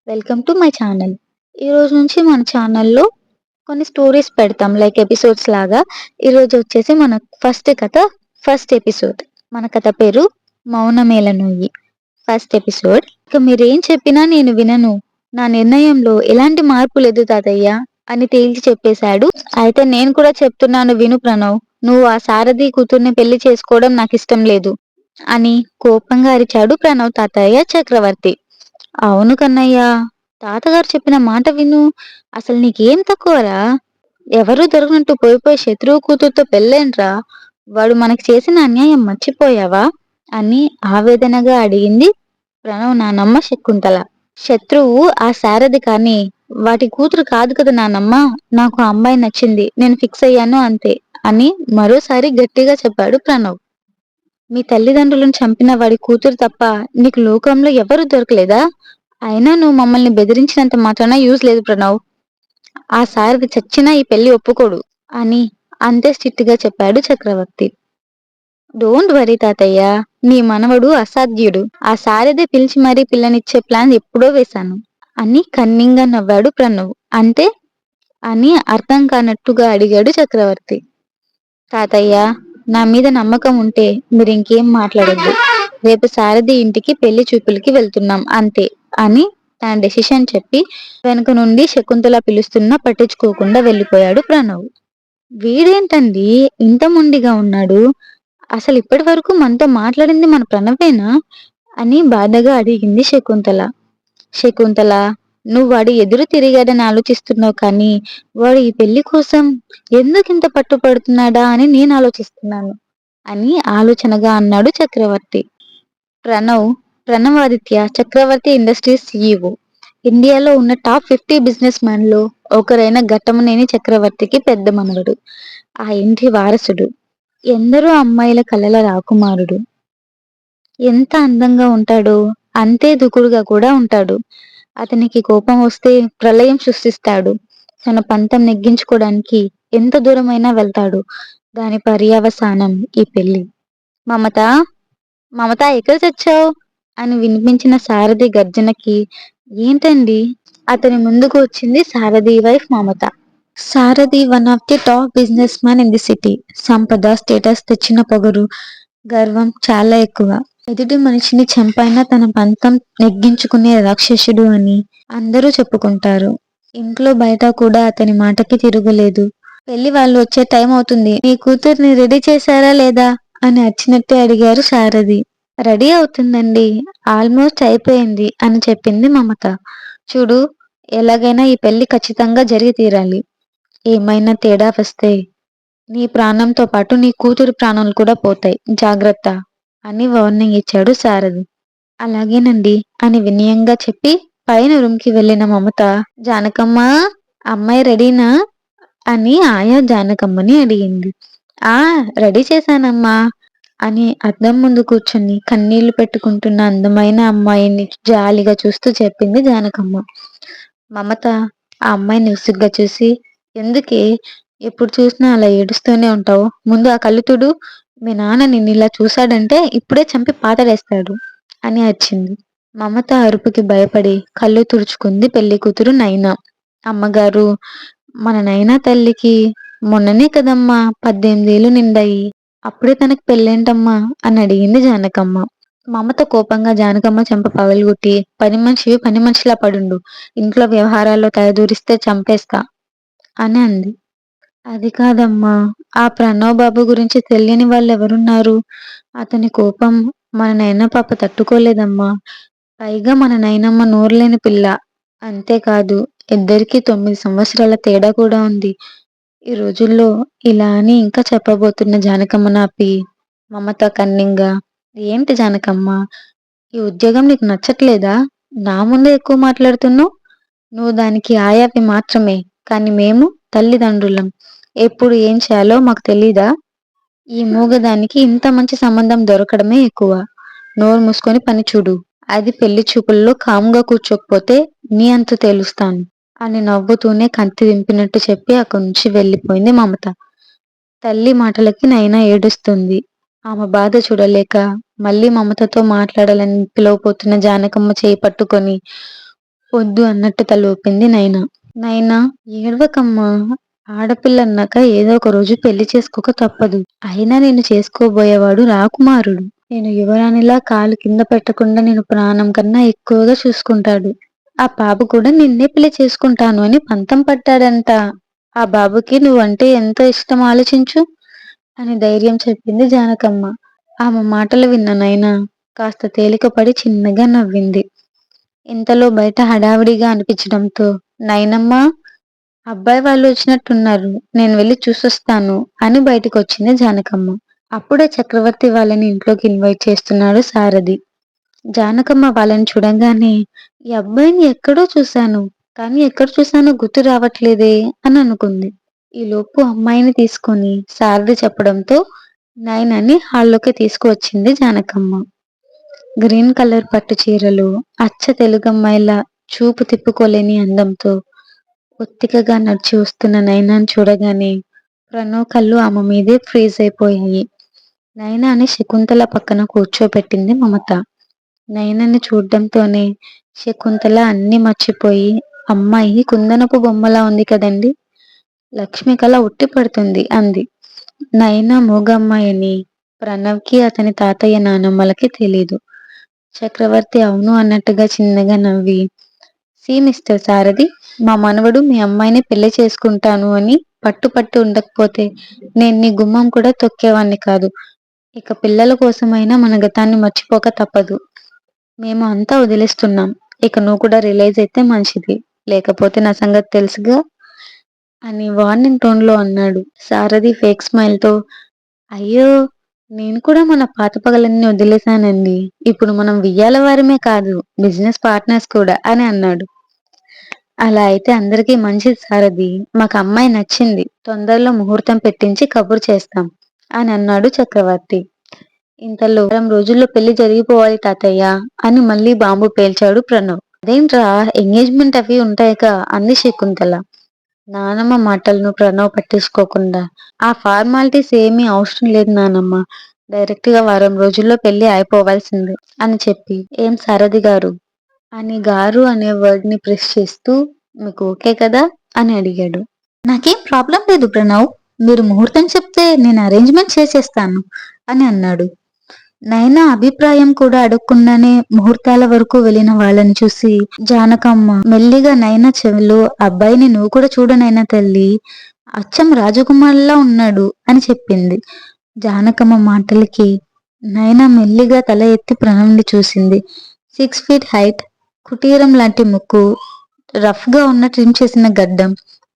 Welcome to my channel. ఈరోజు నుంచి మన ఛానల్‌లో కొన్ని స్టోరీస్ పెడతాం. లైక్ ఎపిసోడ్స్ లాగా. ఈరోజు వచ్చేసి మన ఫస్ట్ కథ, ఫస్ట్ ఎపిసోడ్. మన కథ పేరు 'మౌనమేల నొయ్యి'. First episode. ఇక మీరేం చెప్పినా నేను వినను. నా నిర్ణయంలో ఎలాంటి మార్పు లేదు తాతయ్య అని తేల్చి చెప్పేశాడు. అయితే నేను కూడా చెప్తున్నాను విను ప్రణవ్. నువ్వు ఆ సారథి కూతుర్ని పెళ్లి చేసుకోవడం నాకిష్టం లేదు అని కోపంగా అరిచాడు ప్రణవ్ తాతయ్య చక్రవర్తి. అవును కన్నయ్య. తాతగారు చెప్పిన మాట విను. అసలు నీకేం తక్కువరా? ఎవరూ దొరకనట్టు పోయి శత్రువు కూతురుతో పెళ్ళేంట్రా? వాడు మనకి చేసిన అన్యాయం మర్చిపోయావా? అని ఆవేదనగా అడిగింది ప్రణవ్ నానమ్మ శకుంతల. శత్రువు ఆ సారథి కానీ వాటి కూతురు కాదు కదా నానమ్మ. నాకు ఆ అమ్మాయి నచ్చింది. నేను ఫిక్స్ అయ్యాను అంతే అని మరోసారి గట్టిగా చెప్పాడు ప్రణవ్. మీ తల్లిదండ్రులను చంపిన వాడి కూతురు తప్ప నీకు లోకంలో ఎవరూ దొరకలేదా? అయినా నువ్వు మమ్మల్ని బెదిరించినంత మాత్రాన యూజ్ లేదు ప్రణవ్. ఆ సారథి చచ్చినా ఈ పెళ్లి ఒప్పుకోడు అని అంతే స్ట్రిక్ట్‌గా చెప్పాడు చక్రవర్తి. డోంట్ వరీ తాతయ్య. నీ మనవడు అసాధ్యుడు. ఆ సారథి పిలిచి మరీ పిల్లనిచ్చే ప్లాన్ ఎప్పుడో వేశాను అని కన్నింగా నవ్వాడు ప్రణవ్. అంటే? అని అర్థం కానట్టుగా అడిగాడు చక్రవర్తి. తాతయ్య, నా మీద నమ్మకం ఉంటే మీరింకేం మాట్లాడొద్దు. రేపు సారథి ఇంటికి పెళ్లి చూపులకి వెళ్తున్నాం అంతే అని తన డెసిషన్ చెప్పి వెనక నుండి శకుంతల పిలుస్తున్నా పట్టించుకోకుండా వెళ్ళిపోయాడు ప్రణవ్. వీడేంటండి ఇంత మొండిగా ఉన్నాడు? అసలు ఇప్పటి వరకు మనతో మాట్లాడింది మన ప్రణవేనా? అని బాధగా అడిగింది శకుంతల. శకుంతల, నువ్వు వాడి ఎదురు తిరిగాడని ఆలోచిస్తున్నావు కానీ వాడు ఈ పెళ్లి కోసం ఎందుకింత పట్టుపడుతున్నాడా అని నేను ఆలోచిస్తున్నాను అని ఆలోచనగా అన్నాడు చక్రవర్తి. ప్రణవ్ ప్రణవాదిత్య చక్రవర్తి ఇండస్ట్రీస్ సీఈఓ. ఇండియాలో ఉన్న టాప్ 50 బిజినెస్ మ్యాన్‌లో ఒకరైన ఘట్టమనేని చక్రవర్తికి పెద్ద మనవడు. ఆ ఇంటి వారసుడు. ఎందరో అమ్మాయిల కలల రాకుమారుడు. ఎంత అందంగా ఉంటాడో అంతే దూకుడుగా కూడా ఉంటాడు. అతనికి కోపం వస్తే ప్రళయం సృష్టిస్తాడు. తన పంతం నెగ్గించుకోవడానికి ఎంత దూరమైనా వెళ్తాడు. దాని పర్యవసానం ఈ పెళ్లి. మమత, మమత ఎక్కడ చచ్చావు? అని వినిపించిన సారథి గర్జనకి ఏంటండి? అతని ముందుకు వచ్చింది Sarathi wife Mamata. Sarathi one of the top business man in the city. సంపద, స్టేటస్ తెచ్చిన పొగరు, గర్వం చాలా ఎక్కువ. ఎదుటి మనిషిని చంపైనా తన పంతం నెగ్గించుకునే రాక్షసుడు అని అందరూ చెప్పుకుంటారు. ఇంట్లో బయట కూడా అతని మాటకి తిరుగులేదు. పెళ్లి వాళ్ళు వచ్చే టైం అవుతుంది. నీ కూతుర్ని రెడీ చేశారా లేదా? అని అచ్చినట్టే అడిగారు సారథి. రెడీ అవుతుందండి. ఆల్మోస్ట్ అయిపోయింది అని చెప్పింది మమత. చూడు, ఎలాగైనా ఈ పెళ్లి ఖచ్చితంగా జరిగి తీరాలి. ఏమైనా తేడా వస్తే నీ ప్రాణంతో పాటు నీ కూతురు ప్రాణాలు కూడా పోతాయి. జాగ్రత్త అని వార్నింగ్ ఇచ్చాడు సారథి. అలాగేనండి అని వినయంగా చెప్పి పైన రూమ్‌కి వెళ్ళిన మమత, జానకమ్మ, అమ్మాయి రెడీనా? అని ఆయా జానకమ్మని అడిగింది. ఆ! రెడీ చేశానమ్మా అని అద్దం ముందు కూర్చొని కన్నీళ్లు పెట్టుకుంటున్న అందమైన అమ్మాయిని జాలిగా చూస్తూ చెప్పింది జానకమ్మ. మమత ఆ అమ్మాయిని విసుగ్గా చూసి, ఎందుకే ఎప్పుడు చూసినా అలా ఏడుస్తూనే ఉంటావు? ముందు ఆ కళ్ళు తుడు. మీ నాన్న నిన్నిలా చూశాడంటే ఇప్పుడే చంపి పాతరేస్తాడు అని అరిచింది. మమత అరుపుకి భయపడి కళ్ళు తుడుచుకుంది పెళ్లికూతురు నైనా. అమ్మగారు, మన నైనా తల్లికి మొన్ననే కదమ్మా 18 ఏళ్ళు నిండాయి. అప్పుడే తనకి పెళ్ళేంటమ్మా అని అడిగింది జానకమ్మ. మమత కోపంగా జానకమ్మ చెంప పగలగొట్టి, పని మనిషివి పని మనిషిలా పడుండు. ఇంట్లో వ్యవహారాల్లో తలదూరిస్తే చంపేస్తా అని అంది. అది కాదమ్మా, ఆ ప్రణవ్ బాబు గురించి తెలియని వాళ్ళెవరున్నారు? అతని కోపం మన నైనా పాప తట్టుకోలేదమ్మా. పైగా మన నైనమ్మ నోరులేని పిల్ల. అంతేకాదు ఇద్దరికీ 9 సంవత్సరాల తేడా కూడా ఉంది. ఈ రోజుల్లో ఇలా అని ఇంకా చెప్పబోతున్న జానకమ్మను ఆపి మమత కన్నింగా, ఏంటి జానకమ్మ, ఈ ఉద్యోగం నీకు నచ్చట్లేదా? నా ముందే ఎక్కువ మాట్లాడుతున్నావు. నువ్వు దానికి ఆయావి మాత్రమే. కానీ మేము తల్లిదండ్రులం. ఎప్పుడు ఏం చేయాలో మాకు తెలీదా? ఈ మూగదానికి ఇంత మంచి సంబంధం దొరకడమే ఎక్కువ. నోరు మూసుకొని పని చూడు. అది పెళ్లి చూపుల్లో కామ్గా కూర్చోకపోతే నీ అంతు తేలుస్తాను అని నవ్వుతూనే కత్తి దింపినట్టు చెప్పి అక్కడి నుంచి వెళ్ళిపోయింది మమత. తల్లి మాటలకి నైనా ఏడుస్తుంది. ఆమె బాధ చూడలేక మళ్ళీ మమతతో మాట్లాడాలని పిలవబోతున్న జానకమ్మ చేయి పట్టుకొని వద్దు అన్నట్టు తల ఊపింది నైనా. నైనా, ఏడవకమ్మా. ఆడపిల్లన్నాక ఏదో ఒక రోజు పెళ్లి చేసుకోక తప్పదు. అయినా నేను చేసుకోబోయేవాడు రాకుమారుడు. నేను యువరాణిలా కాలు కింద పెట్టకుండా నేను ప్రాణం కన్నా ఎక్కువగా చూసుకుంటాడు. ఆ బాబు కూడా నిన్నే పెళ్లి చేసుకుంటాను అని పంతం పట్టాడంట. ఆ బాబుకి నువ్వంటే ఎంతో ఇష్టం ఆలోచించు అని ధైర్యం చెప్పింది జానకమ్మ. ఆమె మాటలు విన్న నైనా కాస్త తేలికపడి చిన్నగా నవ్వింది. ఇంతలో బయట హడావిడిగా అనిపించడంతో, నైనమ్మ, అబ్బాయి వాళ్ళు వచ్చినట్టున్నారు, నేను వెళ్ళి చూసొస్తాను అని బయటికి వచ్చింది జానకమ్మ. అప్పుడే చక్రవర్తి వాళ్ళని ఇంట్లోకి ఇన్వైట్ చేస్తున్నాడు సారథి. జానకమ్మ వాళ్ళని చూడంగానే, ఈ అబ్బాయిని ఎక్కడో చూశాను, కానీ ఎక్కడ చూశానో గుర్తు రావట్లేదే అని అనుకుంది. ఈలోపు అమ్మాయిని తీసుకొని సారథి చెప్పడంతో నయనని హాల్లోకి తీసుకువచ్చింది జానకమ్మ. గ్రీన్ కలర్ పట్టు చీరలు, అచ్చ తెలుగమ్మాయిలా చూపు తిప్పుకోలేని అందంతో ఒత్తికగా నడిచి వస్తున్న నైనాని చూడగానే ప్రణవ్ కళ్ళు ఆమె మీదే ఫ్రీజ్ అయిపోయాయి. నైనాని శకుంతల పక్కన కూర్చోపెట్టింది మమత. నయనని చూడ్డంతోనే శకుంతల అన్ని మర్చిపోయి, అమ్మాయి కుందనపు బొమ్మలా ఉంది కదండి, లక్ష్మి కళ ఉట్టి పడుతుంది అంది. నయన మూగమ్మాయని ప్రణవ్కి అతని తాతయ్య నానమ్మలకి తెలీదు. చక్రవర్తి అవును అన్నట్టుగా చిన్నగా నవ్వి, సి మిస్టర్ సారథి, మా మనవడు మీ అమ్మాయిని పెళ్లి చేసుకుంటాను అని పట్టు ఉండకపోతే నేను నీ గుమ్మం కూడా తొక్కేవాణ్ణి కాదు. ఇక పిల్లల కోసమైనా మన గతాన్ని మర్చిపోక తప్పదు. మేము అంతా వదిలేస్తున్నాం. ఇక నువ్వు కూడా రిలైజ్ అయితే మంచిది, లేకపోతే నా సంగతి తెలుసుగా అని వార్నింగ్ టోన్ లో అన్నాడు. సారథి ఫేక్ స్మైల్ తో, అయ్యో, నేను కూడా మన పాత పగలన్నీ వదిలేశానండి. ఇప్పుడు మనం వియ్యాల వారమే కాదు, బిజినెస్ పార్ట్నర్స్ కూడా అని అన్నాడు. అలా అయితే అందరికీ మంచిది సారథి, మాకు అమ్మాయి నచ్చింది, తొందరలో ముహూర్తం పెట్టించి కబురు చేస్తాం అని అన్నాడు చక్రవర్తి. ఇంతలో 2 రోజుల్లో పెళ్లి జరిగిపోవాలి తాతయ్య అని మళ్ళీ బాంబు పేల్చాడు ప్రణవ్. అదేంట్రా, ఎంగేజ్మెంట్ అవి ఉంటాయిగా అంది శకుంతల. నానమ్మ మాటలను ప్రణవ్ పట్టించుకోకుండా, ఆ ఫార్మాలిటీస్ ఏమీ అవసరం లేదు నానమ్మ, డైరెక్ట్ గా 1 రోజుల్లో పెళ్లి అయిపోవాల్సిందే అని చెప్పి, ఏం సారథి గారు అని గారు అనే వర్డ్ ని ప్రెస్ చేస్తూ, మీకు ఓకే కదా అని అడిగాడు. నాకేం ప్రాబ్లం లేదు ప్రణవ్, మీరు ముహూర్తం చెప్తే నేను అరేంజ్మెంట్ చేసేస్తాను అని అన్నాడు. నైనా అభిప్రాయం కూడా అడగకుండానే ముహూర్తాల వరకు వెళ్ళిన వాళ్ళని చూసి జానకమ్మ మెల్లిగా నైనా చెవిలో, అబ్బాయిని నువ్వు కూడా చూడనైనా తల్లి, అచ్చం రాజకుమారులా ఉన్నాడు అని చెప్పింది. జానకమ్మ మాటలకి నైనా మెల్లిగా తల ఎత్తి ప్రణవ్ని చూసింది. 6 feet హైట్, కుటీరం లాంటి ముక్కు, రఫ్ గా ఉన్న ట్రిమ్ చేసిన గడ్డం,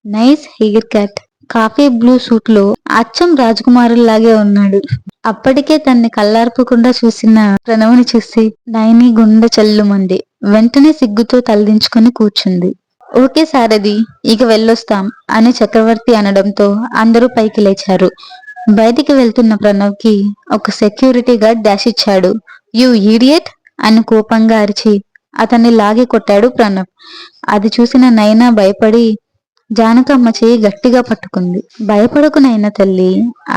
nice hair cut, coffee blue suit లో అచ్చం రాజకుమారుల్లాగే ఉన్నాడు. అప్పటికే తన్ని కళ్ళార్పకుండా చూసిన ప్రణవ్ని చూసి నైని గుండె చల్లుమంది. వెంటనే సిగ్గుతో తలదించుకొని కూర్చుంది. ఓకే సారథి, ఇక వెళ్ళొస్తాం అని చక్రవర్తి అనడంతో అందరూ పైకి లేచారు. బయటికి వెళ్తున్న ప్రణవ్ కి ఒక సెక్యూరిటీ గార్డ్ డాష్ ఇచ్చాడు. యూ ఈడియట్ అని కోపంగా అరిచి అతన్ని లాగి కొట్టాడు ప్రణవ్. అది చూసిన నైనా భయపడి జానకమ్మ చేయి గట్టిగా పట్టుకుంది. భయపడకు నైనా తల్లి,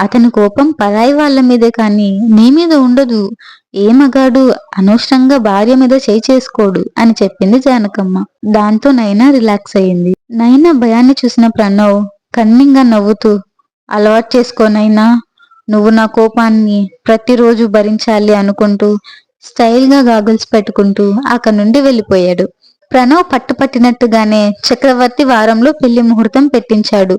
అతని కోపం పరాయి వాళ్ళ మీదే కానీ నీ మీద ఉండదు. ఏ మగాడు అనవసరంగా భార్య మీద చేయి చేసుకోడు అని చెప్పింది జానకమ్మ. దాంతో నైనా రిలాక్స్ అయ్యింది. నైనా భయాన్ని చూసిన ప్రణవ్ కన్నింగా నవ్వుతూ, అలవాటు చేసుకోనైనా, నువ్వు నా కోపాన్ని ప్రతిరోజు భరించాలి అనుకుంటూ స్టైల్ గా గాగుల్స్ పెట్టుకుంటూ అక్కడి నుండి వెళ్ళిపోయాడు. ప్రణవ్ పట్టుపట్టినట్టుగానే చక్రవర్తి వారంలో పెళ్లి ముహూర్తం పెట్టించాడు.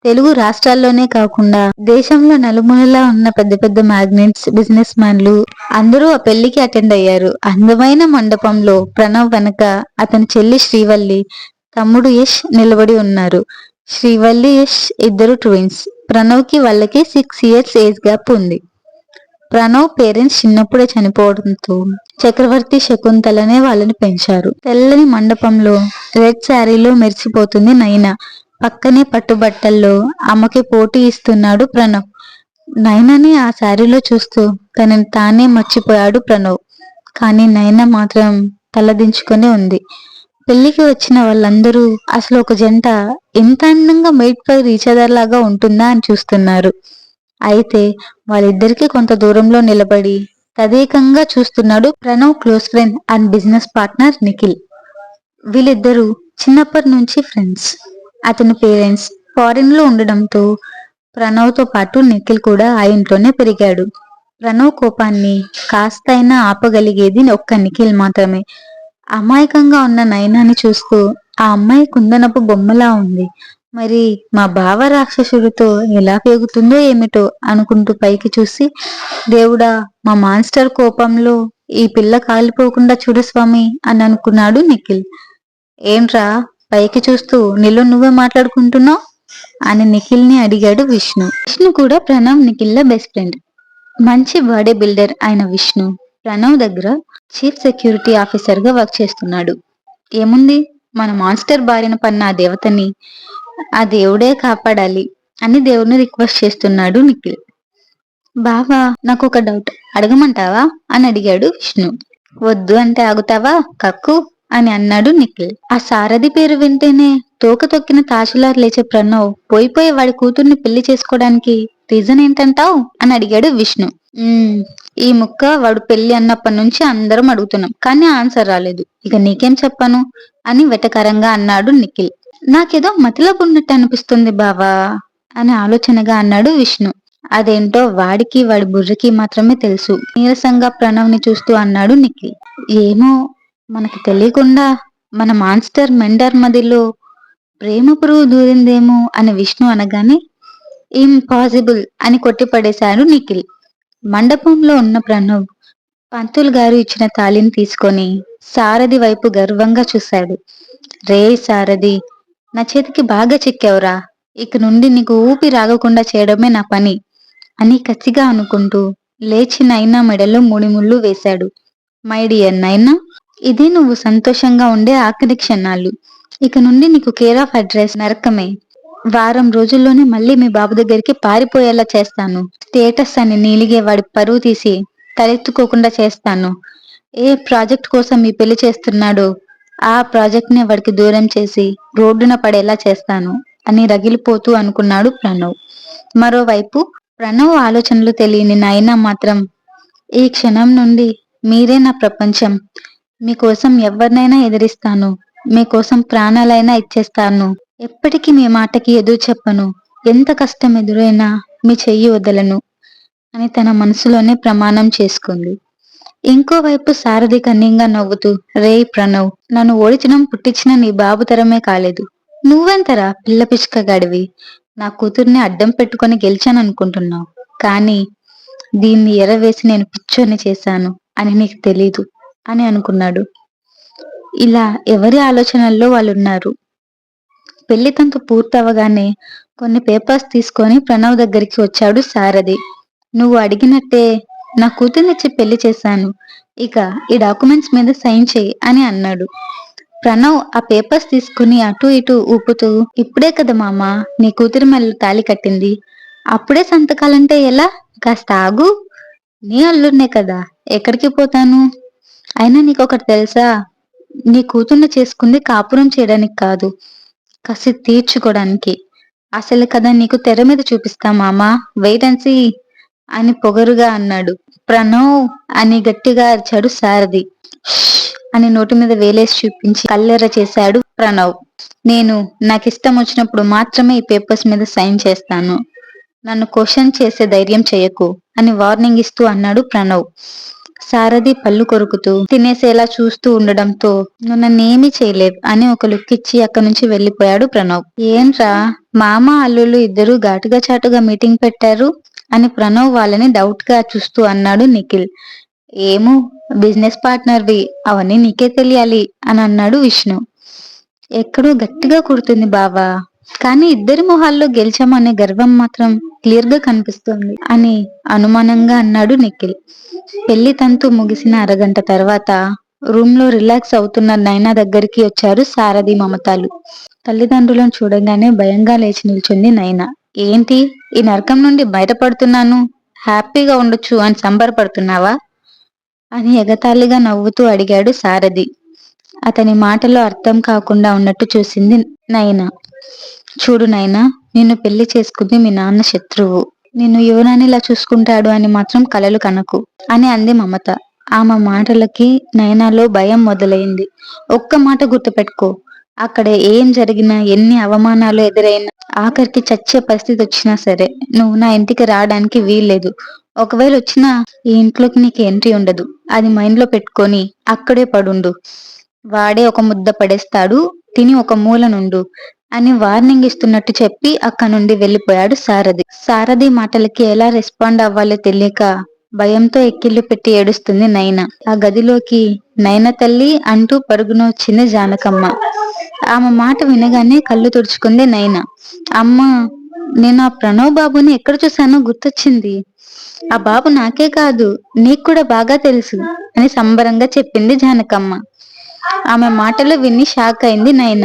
తెలుగు రాష్ట్రాల్లోనే కాకుండా దేశంలో నలుమూలలా ఉన్న పెద్ద పెద్ద మ్యాగ్నెట్స్, బిజినెస్ మ్యాన్లు అందరూ ఆ పెళ్లికి అటెండ్ అయ్యారు. అందమైన మండపంలో ప్రణవ్ వెనక అతని చెల్లి శ్రీవల్లి, తమ్ముడు యష్ నిలబడి ఉన్నారు. శ్రీవల్లి, యష్ ఇద్దరు ట్విన్స్. ప్రణవ్ కి వాళ్ళకి 6 years ఏజ్ గ్యాప్ ఉంది. ప్రణవ్ పేరెంట్స్ చిన్నప్పుడే చనిపోవడంతో చక్రవర్తి శకుంతలనే వాళ్ళని పెంచారు. తెల్లని మండపంలో రెడ్ శారీలో మెరిసిపోతుంది నైనా. పక్కనే పట్టుబట్టల్లో ఆమెకి పోటీ ఇస్తున్నాడు ప్రణవ్. నైనాని ఆ శారీలో చూస్తూ తనని తానే మర్చిపోయాడు ప్రణవ్. కానీ నైనా మాత్రం తలదించుకొని ఉంది. పెళ్లికి వచ్చిన వాళ్ళందరూ అసలు ఒక జంట ఎంత అందంగా మేడ్ ఫర్ ఈచ్ అదర్ లాగా ఉంటుందా అని చూస్తున్నారు. అయితే వాళ్ళిద్దరికీ కొంత దూరంలో నిలబడి తదేకంగా చూస్తున్నాడు Pranav close friend and business partner Nikhil. వీళ్ళిద్దరూ చిన్నప్పటి నుంచి ఫ్రెండ్స్. అతని పేరెంట్స్ ఫారిన్ లో ఉండడంతో ప్రణవ్ తో పాటు నిఖిల్ కూడా ఆ ఇంట్లోనే పెరిగాడు. ప్రణవ్ కోపాన్ని కాస్తైనా ఆపగలిగేది ఒక్క నిఖిల్ మాత్రమే. అమాయకంగా ఉన్న నయనాని చూస్తూ ఆ అమ్మాయి కుందనపు బొమ్మలా ఉంది. మరి మా బావ రాక్షసుడితో ఎలా పేగుతుందో ఏమిటో అనుకుంటూ పైకి చూసి, దేవుడా, మా మాన్స్టర్ కోపంలో ఈ పిల్ల కాలిపోకుండా చూడు స్వామి అని అనుకున్నాడు నిఖిల్. ఏంట్రా పైకి చూస్తూ నీలో నువ్వే మాట్లాడుకుంటున్నావు అని నిఖిల్ ని అడిగాడు విష్ణు. విష్ణు కూడా ప్రణవ్ నిఖిల్ బెస్ట్ ఫ్రెండ్. మంచి బాడీ బిల్డర్ అయిన విష్ణు ప్రణవ్ దగ్గర చీఫ్ సెక్యూరిటీ ఆఫీసర్ గా వర్క్ చేస్తున్నాడు. ఏముంది, మన మాన్స్టర్ బారిన పడిన ఆ దేవతని ఆ దేవుడే కాపాడాలి అని దేవుడిని రిక్వెస్ట్ చేస్తున్నాడు నిఖిల్. బావా, నాకు ఒక డౌట్, అడగమంటావా అని అడిగాడు విష్ణు. వద్దు అంటే ఆగుతావా, కక్కు అని అన్నాడు నిఖిల్. ఆ సారథి పేరు వింటేనే తోక తొక్కిన తాచులార్ లేచే ప్రణవ్ పోయిపోయి వాడి కూతుర్ని పెళ్లి చేసుకోవడానికి రీజన్ ఏంటంటావు అని అడిగాడు విష్ణు. ఈ ముక్క వాడు పెళ్లి అన్నప్పటి నుంచి అందరం అడుగుతున్నాం, కానీ ఆన్సర్ రాలేదు. ఇక నీకేం చెప్పను అని వెటకారంగా అన్నాడు నిఖిల్. నాకేదో మతిలోపు ఉన్నట్టు అనిపిస్తుంది బావా అని ఆలోచనగా అన్నాడు విష్ణు. అదేంటో వాడికి వాడి బుర్రకి మాత్రమే తెలుసు నీరసంగా ప్రణవ్ ని చూస్తూ అన్నాడు నిఖిల్. ఏమో, మనకి తెలియకుండా మన మాన్స్టర్ మెండర్ మదిలో ప్రేమ పురుగు దూరిందేమో అని విష్ణు అనగానే ఇంపాసిబుల్ అని కొట్టిపడేశాడు నిఖిల్. మండపంలో ఉన్న ప్రణవ్ పంతులు గారు ఇచ్చిన తాళిని తీసుకొని సారథి వైపు గర్వంగా చూశాడు. రే సారథి, నా చేతికి బాగా చిక్కావురా, ఇక నుండి నీకు ఊపి రాగకుండా చేయడమే నా పని అని కసిగా అనుకుంటూ లేచి నైనా మెడలో 3 ముళ్ళు వేశాడు. మై డియర్ నైనా, ఇది నువ్వు సంతోషంగా ఉండే ఆఖరి క్షణాలు. ఇక నుండి నీకు కేర్ ఆఫ్ అడ్రస్ నరకమే. వారం రోజుల్లోనే మళ్ళీ మీ బాబు దగ్గరికి పారిపోయేలా చేస్తాను. స్టేటస్ అని నీలిగే వాడి పరువు తీసి తలెత్తుకోకుండా చేస్తాను. ఏ ప్రాజెక్ట్ కోసం ఈ పెళ్లి చేస్తున్నాడో ఆ ప్రాజెక్ట్ ని వాడికి దూరం చేసి రోడ్డున పడేలా చేస్తాను అని రగిలిపోతూ అనుకున్నాడు ప్రణవ్. మరోవైపు ప్రణవ్ ఆలోచనలు తెలియని నయన మాత్రం, ఈ క్షణం నుండి మీరే నా ప్రపంచం. మీకోసం ఎవరినైనా ఎదిరిస్తాను, మీకోసం ప్రాణాలైనా ఇచ్చేస్తాను, ఎప్పటికీ మీ మాటకి ఎదురు చెప్పను, ఎంత కష్టం ఎదురైనా మీ చెయ్యి వదలను అని తన మనసులోనే ప్రమాణం చేసుకుంది. ఇంకోవైపు సారథి కన్నీంగా నవ్వుతూ, రే ప్రణవ్, నన్ను ఓడించడం పుట్టించిన నీ బాబు తరమే కాలేదు. నువ్వెంతరా పిల్ల పిచ్చుక గడివి, నా కూతుర్ని అడ్డం పెట్టుకొని గెలిచాననుకుంటున్నావు. కానీ దీన్ని ఎరవేసి నేను పిచ్చోని చేశాను అని నీకు తెలీదు అని అనుకున్నాడు. ఇలా ఎవరి ఆలోచనల్లో వాళ్ళున్నారు. పెళ్లి తంతు పూర్తవగానే కొన్ని పేపర్స్ తీసుకొని ప్రణవ్ దగ్గరికి వచ్చాడు సారథి. నువ్వు అడిగినట్టే నా కూతుర్నిచ్చి పెళ్లి చేశాను, ఇక ఈ డాక్యుమెంట్స్ మీద సైన్ చెయ్యి అని అన్నాడు. ప్రణవ్ ఆ పేపర్స్ తీసుకుని అటు ఇటు ఊపుతూ, ఇప్పుడే కదా మామ నీ కూతురి మెల్ల తాళి కట్టింది, అప్పుడే సంతకాలంటే ఎలా, కాస్త ఆగు, నీ అల్లుడినే కదా, ఎక్కడికి పోతాను. అయినా నీకొకటి తెలుసా, నీ కూతుర్ని చేసుకుంది కాపురం చేయడానికి కాదు, కసి తీర్చుకోవడానికి. అసలు కదా నీకు తెర మీద చూపిస్తా మామా, వెయిట్ అండ్ సీ అని పొగరుగా అన్నాడు. ప్రణవ్ అని గట్టిగా అరిచాడు సారథి. అని నోటి మీద వేలేసి చూపించి కల్లెర చేశాడు ప్రణవ్. నేను నాకిష్టం వచ్చినప్పుడు మాత్రమే ఈ పేపర్స్ మీద సైన్ చేస్తాను, నన్ను క్వశ్చన్ చేసే ధైర్యం చేయకు అని వార్నింగ్ ఇస్తూ అన్నాడు ప్రణవ్. సారథి పళ్ళు కొరుకుతూ తినేసేలా చూస్తూ ఉండడంతో నువ్వు నన్నేమీ చేయలేవు అని ఒక లుక్ ఇచ్చి అక్కడి నుంచి వెళ్లిపోయాడు ప్రణవ్. ఏంట్రా, మామ అల్లుళ్ళు ఇద్దరు ఘాటుగా చాటుగా మీటింగ్ పెట్టారు అని ప్రణవ్ వాళ్ళని డౌట్ గా చూస్తూ అన్నాడు నిఖిల్. ఏమో, బిజినెస్ పార్ట్నర్వి, అవన్నీ నీకే తెలియాలి అని అన్నాడు విష్ణు. ఎక్కడో గట్టిగా కుడుతుంది బావా, కానీ ఇద్దరి మొహాల్లో గెలిచామనే గర్వం మాత్రం క్లియర్ గా కనిపిస్తుంది అని అనుమానంగా అన్నాడు నిఖిల్. పెళ్లి తంతు ముగిసిన అరగంట తర్వాత రూమ్ లో రిలాక్స్ అవుతున్న నైనా దగ్గరికి వచ్చారు సారథి మమతాలు. తల్లిదండ్రులను చూడగానే భయంగా లేచి నిల్చుంది నైనా. ఏంటి, ఈ నరకం నుండి బయటపడుతున్నాను, హ్యాపీగా ఉండొచ్చు అని సంబరపడుతున్నావా అని ఎగతాళిగా నవ్వుతూ అడిగాడు సారథి. అతని మాటలో అర్థం కాకుండా ఉన్నట్టు చూసింది నైనా. చూడు నైనా, నిన్ను పెళ్లి చేసుకుంది మీ నాన్న శత్రువు, నిన్ను యువరాణిలా చూసుకుంటాడు అని మాత్రం కలలు కనకు అని అంది మమత. ఆమె మాటలకి నయనాలో భయం మొదలైంది. ఒక్క మాట గుర్తుపెట్టుకో, అక్కడ ఏం జరిగినా, ఎన్ని అవమానాలు ఎదురైనా, ఆఖరికి చచ్చే పరిస్థితి వచ్చినా సరే, నువ్వు నా ఇంటికి రావడానికి వీల్లేదు. ఒకవేళ వచ్చినా ఈ ఇంట్లోకి నీకు ఎంట్రీ ఉండదు. అది మైండ్‌లో పెట్టుకొని అక్కడే పడుండు. వాడే ఒక ముద్ద పడేస్తాడు. తిని ఒక మూలనుండు అని వార్నింగ్ ఇస్తున్నట్టు చెప్పి అక్కడి నుండి వెళ్ళిపోయాడు సారథి. సారథి మాటలకి ఎలా రెస్పాండ్ అవ్వాలో తెలియక భయంతో ఎక్కిళ్ళు పెట్టి ఏడుస్తుంది నైన. ఆ గదిలోకి నైన తల్లి అంటూ పరుగున వచ్చింది జానకమ్మ. ఆమె మాట వినగానే కళ్ళు తుడుచుకుంది నైన. అమ్మా, నేను ఆ ప్రణవ్ బాబుని ఎక్కడ చూశానో గుర్తొచ్చింది. ఆ బాబు నాకే కాదు, నీకు కూడా బాగా తెలుసు అని సంబరంగా చెప్పింది జానకమ్మ. ఆమె మాటలు విని షాక్ అయింది నైన.